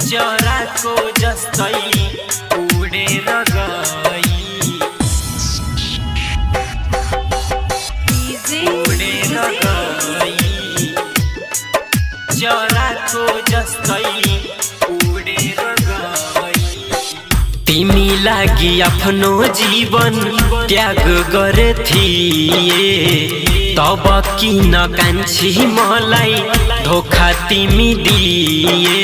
चराको जस्तै उडेर गई उडेर गई चराको जस्तै उडेर गई तिमी लागि आफ्नो जीवन त्याग गरेथिए तब किन कान्छी मलाई धोखा तिमी दिए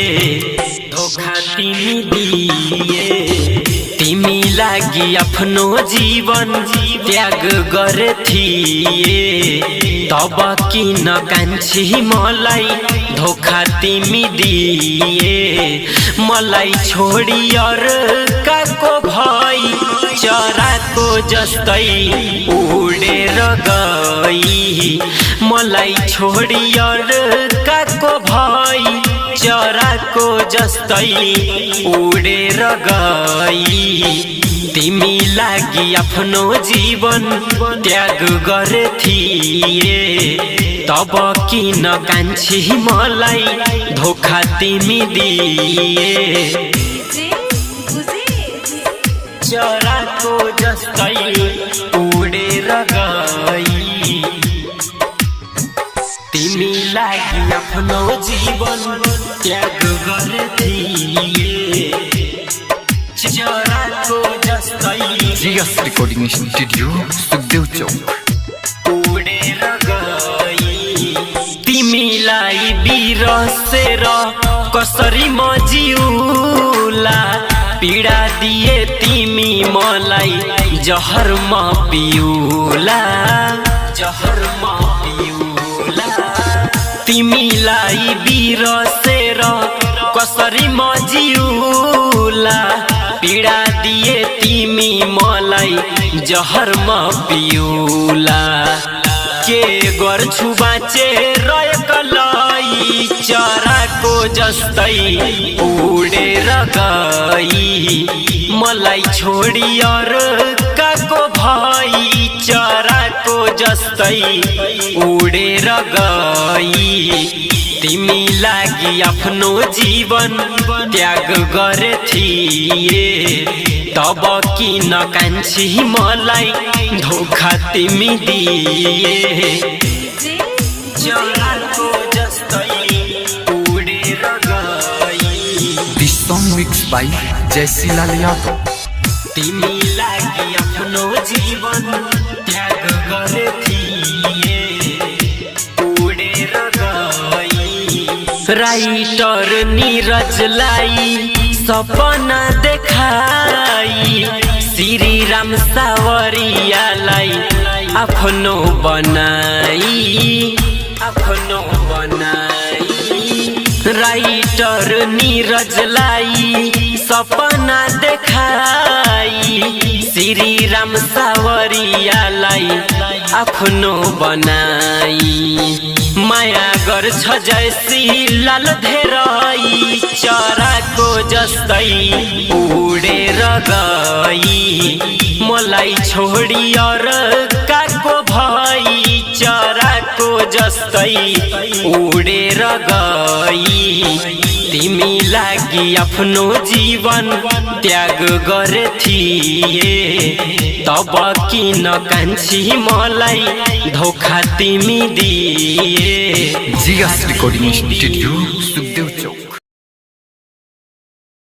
धोखा तिमी दिए तिमी लागि आफ्नो जीवन त्याग गरेथिए तब किन कान्छी मलाई धोखा तिमी दिए मलाई छोडी अर्काको भई चराको जस्तै उडेर गई मलाई छोडी अर्काको भई चराको जस्तै उडेर गई तिमी लागि आफ्नो जीवन त्याग गरेथिए तब किन कान्छी मलाई धोखा तिमी दिए चराको जस्तै उडेर गई तिमी लागि आफ्नो जीवन त्याग गरेथिए चराको जस्तै जीएस रिकॉर्डिंग स्टूडियो सुखदेव चौक उडेर गई तिमीलाई बिरसेर कसरी म जिउला पीडा दिए तिमी मलाई जहर म पिउला जहर म पिउला तिमीलाई बिरसेर कसरी म जिउला पीडा दिए तिमी मलाई जहर म पिउला के गर्छु बाँचेर एक्लै चराको जस्तै उडेर गई मलाई छोडी अर्काको भई चराको जस्तै उडेर गई तिमी लागि आफ्नो जीवन त्याग गरेथिए तब किन कान्छी मलाई धोखा तिमी दिए चराको जस्तै उडेर गई दिस सॉन्ग मिक्स बाय जयसीलाल यादव तिमी लागि आफ्नो जीवन त्याग गरेथिए उडेर गई राइटर नीरजलाई सपना देखाई श्री राम सावरियालाई आफ्नो बनाई राइटर नीरजलाई सपना देखाई श्री राम सावरियालाई आफ्नो बनाई माया गर्छ जयसीलाल धेरै चराको जस्तै उडेर गई मलाई छोडी अर्काको भई चराको जस्तै उडेर गई तिमी लागि आफ्नो जीवन त्याग गरेथिए तब किन कान्छी मलाई धोखा तिमी दिए जीएस रिकॉर्डिंग स्टूडियो सुखदेव